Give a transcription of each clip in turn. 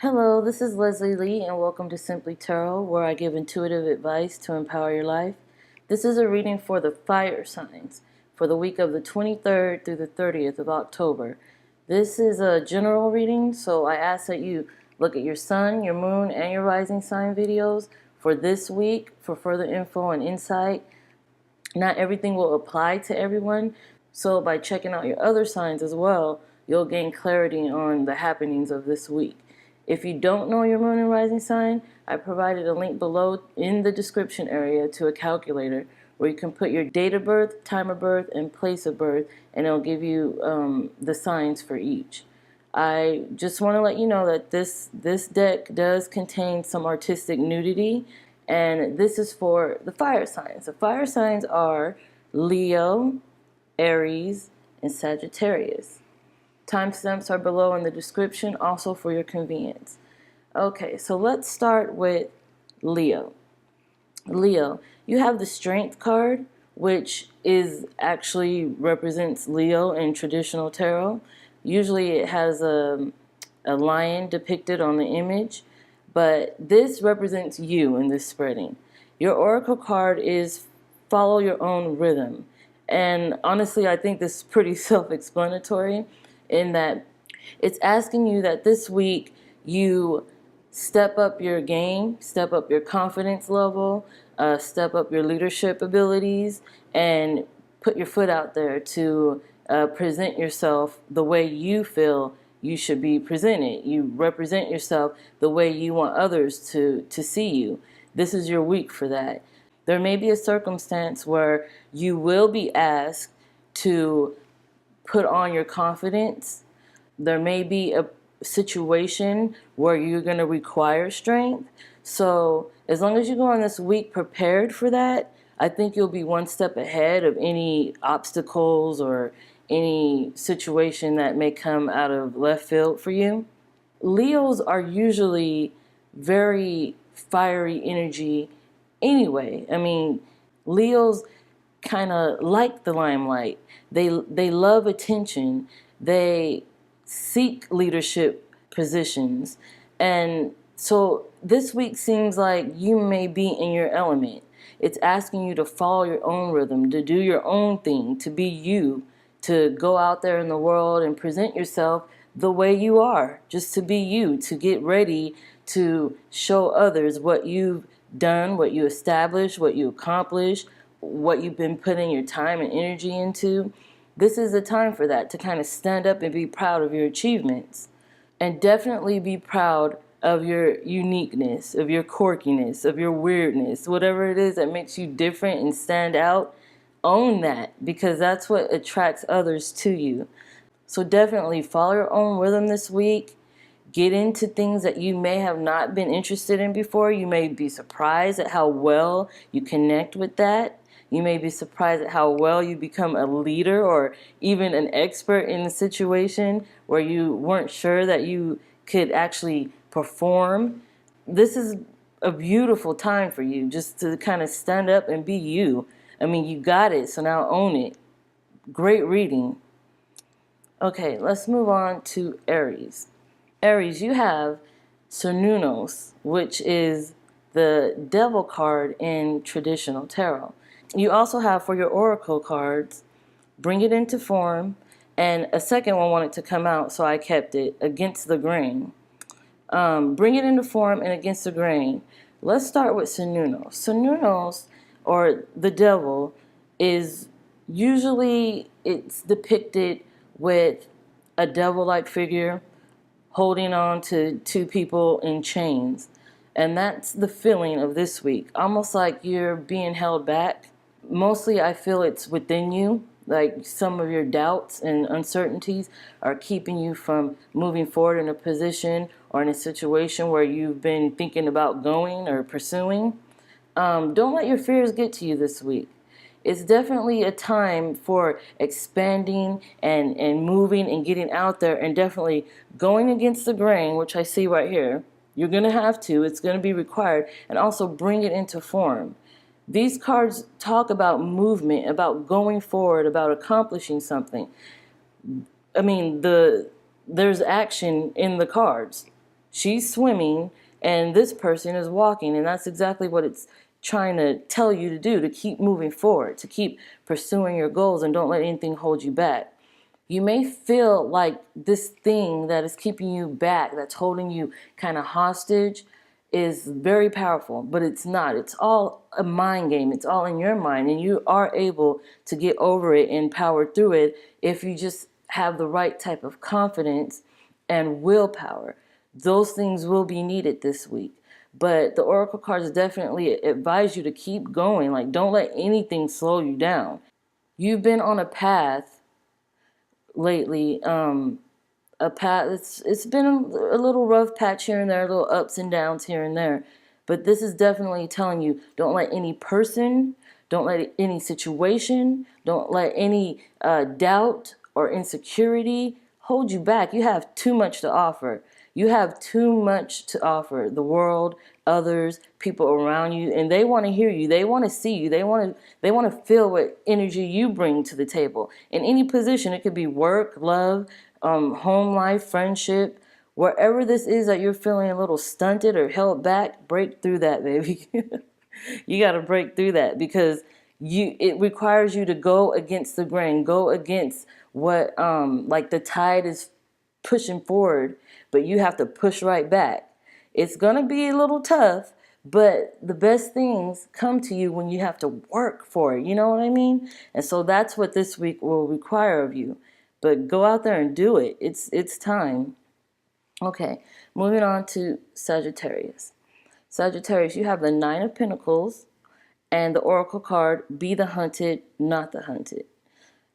Hello, this is Leslie Lee, and welcome to Simply Tarot, where I give intuitive advice to empower your life. This is a reading for the fire signs for the week of the 23rd through the 30th of October. This is a general reading, so I ask that you look at your sun, your moon, and your rising sign videos for this week for further info and insight. Not everything will apply to everyone, so by checking out your other signs as well, you'll gain clarity on the happenings of this week. If you don't know your moon and rising sign, I provided a link below in the description area to a calculator where you can put your date of birth, time of birth, and place of birth, and it'll give you the signs for each. I just want to let you know that this deck does contain some artistic nudity, and this is for the fire signs. The fire signs are Leo, Aries, and Sagittarius. Timestamps are below in the description, also for your convenience. Okay, so let's start with Leo. Leo, you have the Strength card, which is actually represents Leo in traditional tarot. Usually it has a lion depicted on the image, but this represents you in this spreading. Your oracle card is follow your own rhythm. And honestly, I think this is pretty self-explanatory in that it's asking you that this week you step up your game, step up your confidence level, step up your leadership abilities, and put your foot out there to present yourself the way you feel you should be presented. You represent yourself the way you want others to see you. This is your week for that. There may be a circumstance where you will be asked to put on your confidence. There may be a situation where you're going to require strength. So as long as you go on this week prepared for that, I think you'll be one step ahead of any obstacles or any situation that may come out of left field for you. Leos are usually very fiery energy anyway. I mean, Leos kind of like the limelight. They love attention. They seek leadership positions. And so this week seems like you may be in your element. It's asking you to follow your own rhythm, to do your own thing, to be you, to go out there in the world and present yourself the way you are, just to be you, to get ready to show others what you've done, what you established, what you accomplished, what you've been putting your time and energy into. This is the time for that, to kind of stand up and be proud of your achievements. And definitely be proud of your uniqueness, of your quirkiness, of your weirdness, whatever it is that makes you different and stand out. Own that, because that's what attracts others to you. So definitely follow your own rhythm this week. Get into things that you may have not been interested in before. You may be surprised at how well you connect with that. You may be surprised at how well you become a leader or even an expert in a situation where you weren't sure that you could actually perform. This is a beautiful time for you just to kind of stand up and be you. I mean, you got it, so now own it. Great reading. Okay, let's move on to Aries. Aries, you have Cernunnos, which is the devil card in traditional tarot. You also have for your oracle cards, Bring It Into Form, and a second one wanted to come out, so I kept it, Against the Grain. Bring It Into Form and Against the Grain. Let's start with Cernunnos. Cernunnos, or the devil, is usually it's depicted with a devil-like figure holding on to two people in chains. And that's the feeling of this week, almost like you're being held back. Mostly I feel it's within you, like some of your doubts and uncertainties are keeping you from moving forward in a position or in a situation where you've been thinking about going or pursuing. Don't let your fears get to you this week. It's definitely a time for expanding and moving and getting out there and definitely going against the grain, which I see right here. You're going to have to. It's going to be required. And also bring it into form. These cards talk about movement, about going forward, about accomplishing something. I mean, there's action in the cards. She's swimming and this person is walking, and that's exactly what it's trying to tell you to do, to keep moving forward, to keep pursuing your goals, and don't let anything hold you back. You may feel like this thing that is keeping you back, that's holding you kind of hostage, is very powerful, but it's not. It's all a mind game. It's all in your mind, and you are able to get over it and power through it if you just have the right type of confidence and willpower. Those things will be needed this week. But the Oracle cards definitely advise you to keep going. Like, don't let anything slow you down. You've been on a path lately, a path. It's been a little rough patch here and there, little ups and downs here and there, but this is definitely telling you, don't let any person, don't let any situation, don't let any doubt or insecurity hold you back. You have too much to offer. You have too much to offer the world, others, people around you, and they want to hear you. They want to see you. They want to feel what energy you bring to the table. In any position, it could be work, love, home life, friendship, wherever this is that you're feeling a little stunted or held back, break through that, baby. You got to break through that, because it requires you to go against the grain, go against what like the tide is pushing forward, but you have to push right back. It's going to be a little tough, but the best things come to you when you have to work for it. You know what I mean? And so that's what this week will require of you. But go out there and do it. It's time. Okay, moving on to Sagittarius. Sagittarius, you have the Nine of Pentacles and the Oracle card, Be the Hunted, Not the Hunted.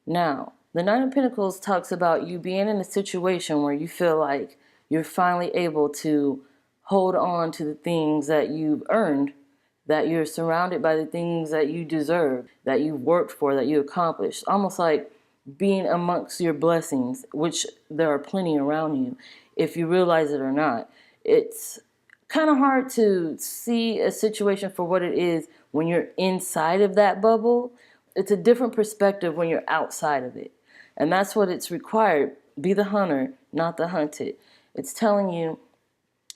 Now, the Nine of Pentacles talks about you being in a situation where you feel like you're finally able to hold on to the things that you've earned, that you're surrounded by the things that you deserve, that you worked for, that you accomplished. Almost like being amongst your blessings, which there are plenty around you, if you realize it or not. It's kind of hard to see a situation for what it is when you're inside of that bubble. It's a different perspective when you're outside of it. And that's what it's required. Be the hunter, not the hunted. It's telling you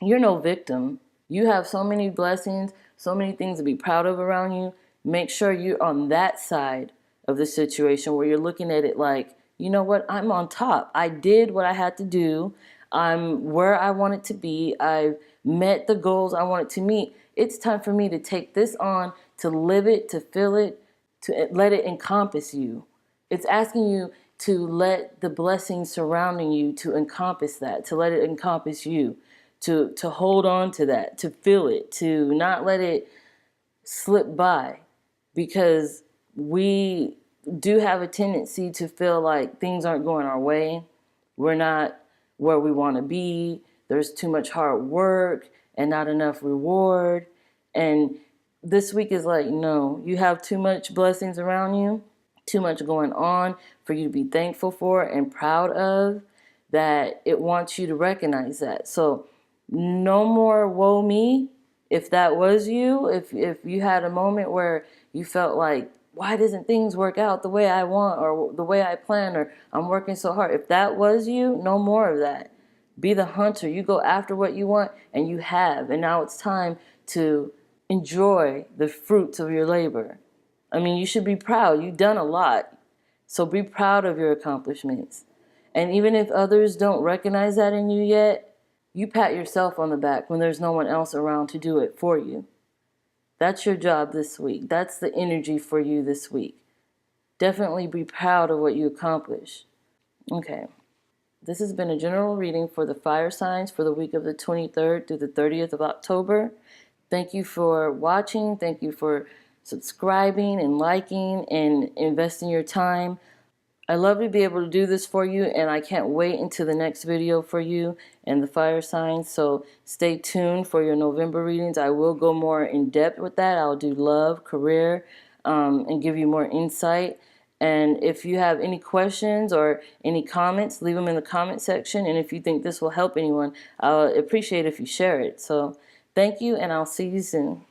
you're no victim. You have so many blessings, so many things to be proud of around you. Make sure you're on that side of the situation where you're looking at it like, you know what, I'm on top. I did what I had to do. I'm where I wanted to be. I've met the goals I wanted to meet. It's time for me to take this on, to live it, to feel it, to let it encompass you. It's asking you to let the blessings surrounding you to encompass that, to let it encompass you, to hold on to that, to feel it, to not let it slip by, because we do have a tendency to feel like things aren't going our way. We're not where we want to be. There's too much hard work and not enough reward. And this week is like, no, you have too much blessings around you, too much going on for you to be thankful for and proud of, that it wants you to recognize that. So no more woe me. If that was you, if you had a moment where you felt like, why doesn't things work out the way I want or the way I plan, or I'm working so hard. If that was you, no more of that. Be the hunter. You go after what you want, and you have. And now it's time to enjoy the fruits of your labor. I mean, you should be proud. You've done a lot. So be proud of your accomplishments. And even if others don't recognize that in you yet, you pat yourself on the back when there's no one else around to do it for you. That's your job this week. That's the energy for you this week. Definitely be proud of what you accomplish. Okay. This has been a general reading for the fire signs for the week of the 23rd through the 30th of October. Thank you for watching. Thank you for subscribing and liking and investing your time. I love to be able to do this for you, and I can't wait until the next video for you and the fire signs. So stay tuned for your November readings. I will go more in depth with that. I'll do love, career, and give you more insight. And if you have any questions or any comments, leave them in the comment section. And if you think this will help anyone, I'll appreciate if you share it. So thank you, and I'll see you soon.